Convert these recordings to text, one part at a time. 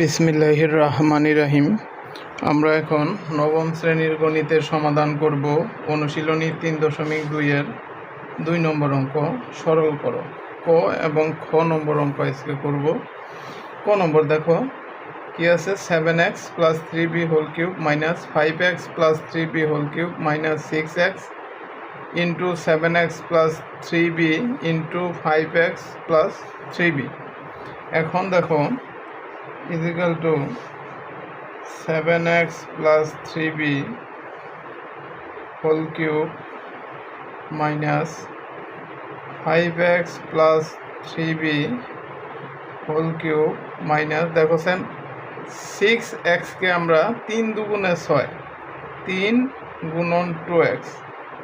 বিসমিল্লাহির রহমানির রহিম। আমরা এখন নবম শ্রেণীর গণিতের সমাধান করব। অনুশীলনী 3.2-এর 2 নম্বর অঙ্ক সরল করো। ক এবং খ নম্বর অঙ্ক আজকে করব। ক নম্বর দেখো কি আছে, 7x + 3b whole cube minus 5x + 3b whole cube minus 6x into 7x + 3b into 5x + 3b। এখন দেখো equal to 7x + 3b whole cube minus 5x + 3b whole cube minus দেখো 6x কে আমরা 3 দুগুণে 6, 3 গুণন 2x,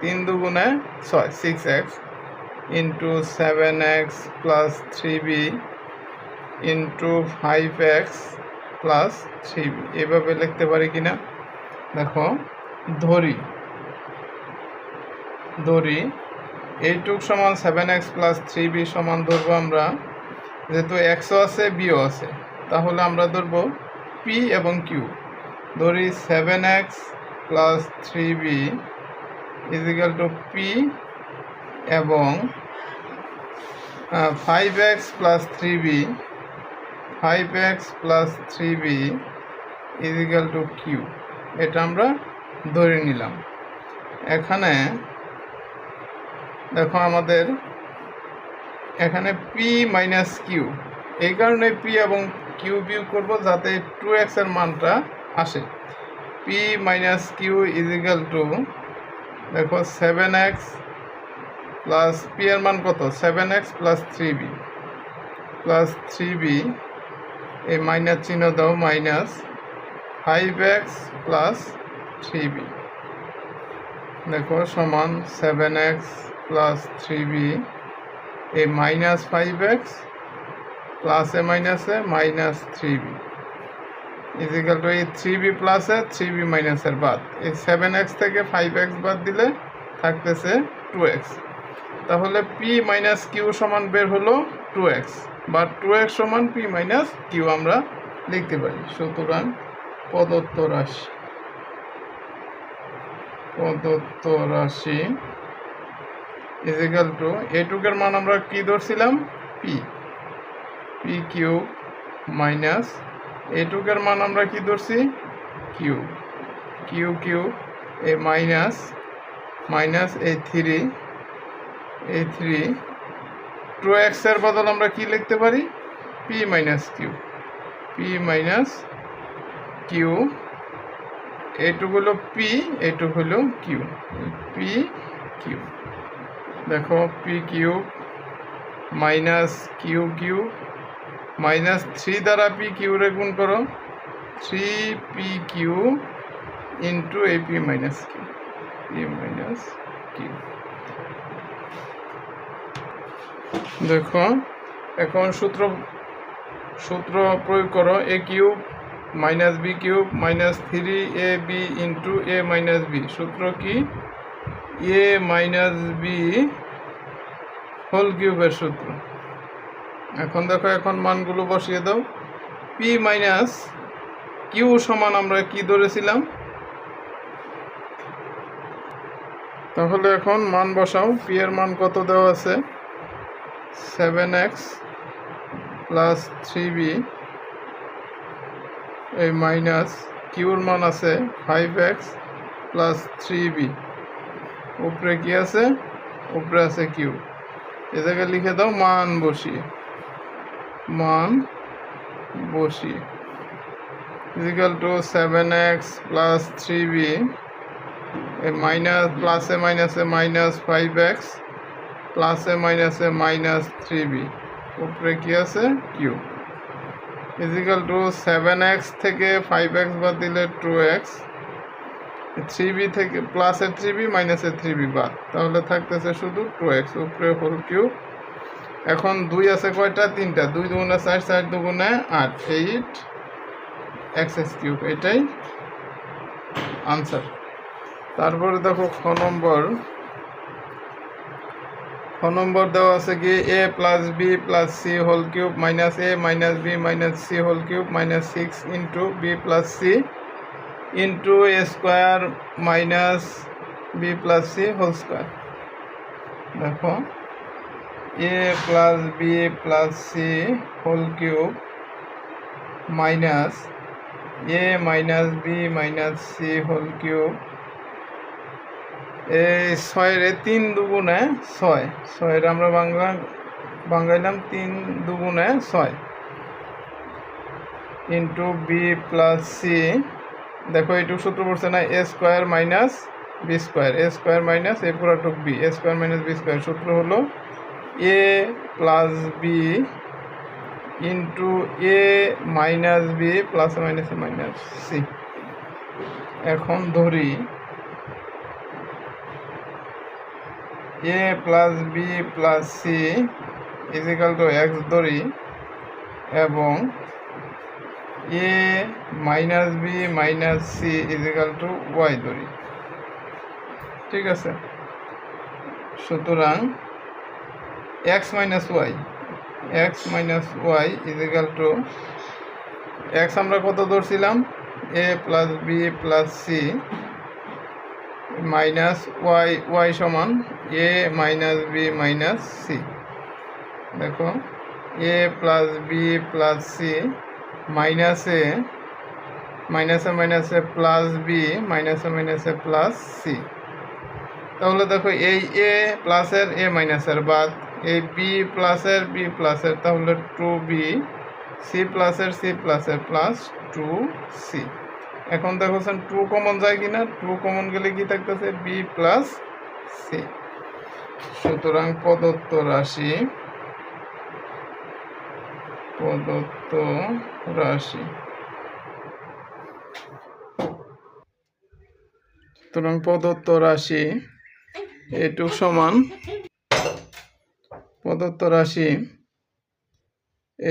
3 দুগুণে 6 6x into 7x + 3b into 5x + 3b। এভাবে লিখতে পারি কিনা দেখো, ধরি এইটুক সমান 7x + 3b সমান ধরবো আমরা, যেহেতু xও আছে bও আছে, তাহলে আমরা ধরবো p এবং q। ধরি 7x + 3b is equal two p এবং 5x + 3b, 5x + 3b is equal two q। এটা আমরা ধরে নিলাম। এখানে দেখো আমাদের এখানে p - q, এই কারণে p এবং q বিয়োগ করব যাতে 2x এর মানটা আসে। p - q ইজিক্যাল টু দেখো 7x প্লাস p এর মান কত, 7x + 3b + 3b, এই মাইনাস চিহ্ন দাও, মাইনাস 5x + 3b দেখো সমান 7x + 3b, এই মাইনাস 5x প্লাসে মাইনাসে মাইনাস 3b ইজিক্যাল টু এই 3b প্লাসে 3b মাইনাসের বাদ, এই 7x থেকে 5x বাদ দিলে থাকতেছে 2x। তাহলে p - q সমান বের হলো 2x, বা 2x সমান p - q আমরা লিখতে পারি। সুতরাং প্রদত্ত রাশি ইজিক্যাল টু এটুকের মান আমরা কি ধরছিলাম, p কিউব মাইনাস এটুকের মান আমরা কি ধরছি, q কিউব, এই মাইনাস এই 3 2x এর বদল আমরা কি লিখতে পারি, p - q, এইটুকু হলো p, এইটুকু হলো q, p q দেখো p cube minus q cube minus 3 দ্বারা p কিউ রে গুণ করো, 3p কিউ ইন্টু এই p - q। দেখো এখন সূত্র প্রয়োগ করো, a cube minus b cube minus 3ab into a - b। সূত্র কি, a - b হোল কিউবের সূত্র। এখন দেখো এখন মানগুলো বসিয়ে দাও। p - q সমান আমরা কি ধরেছিলাম, তাহলে এখন মান বসাও। p এর মান কত দেওয়া আছে, 7x + 3b, এই মাইনাস কিউর মান আছে 5x + 3b, উপরে কি আছে, উপরে আছে কিউ। এ জায়গায় লিখে দাও মান বসিয়ে ইজিক্যাল টু 7x + 3b, এই মাইনাস প্লাসে মাইনাসে মাইনাস 5x প্লাসে মাইনাসে মাইনাস 3b, উপরে কি আছে কিউ ইজিক্যাল টু 7x থেকে 5x বাদ দিলে 2x, 3b থেকে প্লাসে 3b মাইনাসে 3b বাদ, তাহলে থাকতেছে শুধু 2x, উপরে হোল কিউব। এখন 2 আছে কয়টা, 3টা, 2 দুগুণে 4, 4 দুগুণে 8, 8x3, এটাই আনসার। তারপরে দেখো খ খ নম্বর দেওয়া আছে কি a plus B plus C whole cube minus a minus B minus C whole cube minus 6 into B plus C into a square minus B plus C whole square. দেখো a plus B plus C whole cube minus a minus B minus C whole cube, এই 6 এর 3 দুগুণে 6, 6 আমরা বাংলাইলাম 3 দুগুণে 6 into B plus C. দেখো এইটুকু সূত্র পড়ছে না, A square minus B square, A square minus A পুরাটুক B, A square minus B square. সূত্র হলো A plus B into A minus B plus minus minus C. এখন ধরি A plus B plus C equal to X ধরি এবং A minus B minus C equal to Y ধরি। ঠিক আছে, সুতরাং X minus Y equal to X আমরা কত ধরছিলাম, A plus B plus C minus Y সমান এ মাইনাস বি মাইনাস সি। দেখো এ প্লাস বি প্লাস সি মাইনাসে মাইনাসে প্লাস বি মাইনাসে প্লাস সি। তাহলে দেখো এই এ প্লাসের এ মাইনাসের বাদ, এই বি প্লাসের বি প্লাসের, তাহলে 2b, সি প্লাসের প্লাস 2c। এখন দেখো 2 কমন যায় কিনা, 2 কমন গেলে কি থাকতেছে বি প্লাস সি। সুতরাং প্রদত্ত রাশি সুতরাং প্রদত্ত রাশি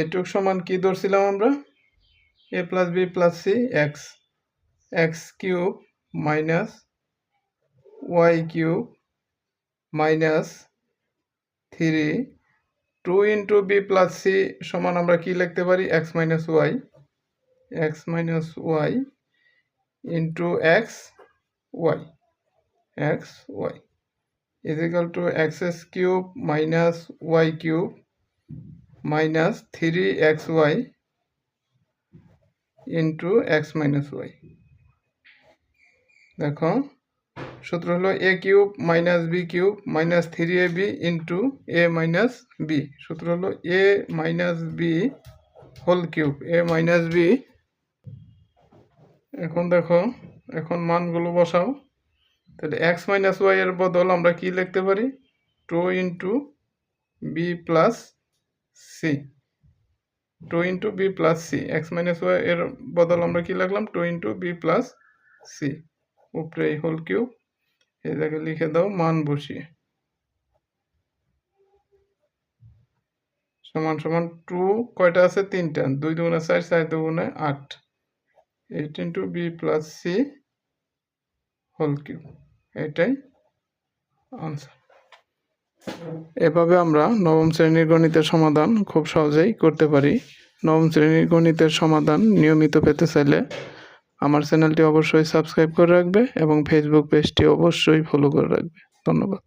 এটুক সমান কি ধরছিলাম আমরা, A plus B plus C X cube minus Y cube minus 3 2 into B plus C সমান আমরা কি লিখতে পারি, X minus Y into X Y equal to X cube minus Y cube minus 3xy into X minus Y. দেখো সূত্র হলো A cube minus B cube minus 3ab into A minus B. সূত্র হলো A minus B whole cube, A minus B. এখন দেখো এখন মানগুলো বসাও, তাহলে এক্স মাইনাস ওয়াই এর বদল আমরা কি লিখতে পারি, 2 into B plus C, 2 into B plus C. X minus Y এর বদল আমরা কি লিখলাম, 2 ইন্টু বি প্লাস সি, উপরে হোল কিউব, এই জায়গায় লিখে দাও মান বসিয়ে, সমান 2 কয়টা আছে, 3টা, 2 দুগুণে 4, 4 দুগুণে 8, 8 into B plus C whole cube. এটাই আনসার। এভাবে আমরা নবম শ্রেণীর গণিতের সমাধান খুব সহজেই করতে পারি। নবম শ্রেণীর গণিতের সমাধান নিয়মিত পেতে চাইলে আমার চ্যানেলটি অবশ্যই সাবস্ক্রাইব করে রাখবে এবং ফেসবুক পেজটি অবশ্যই ফলো করে রাখবে। ধন্যবাদ।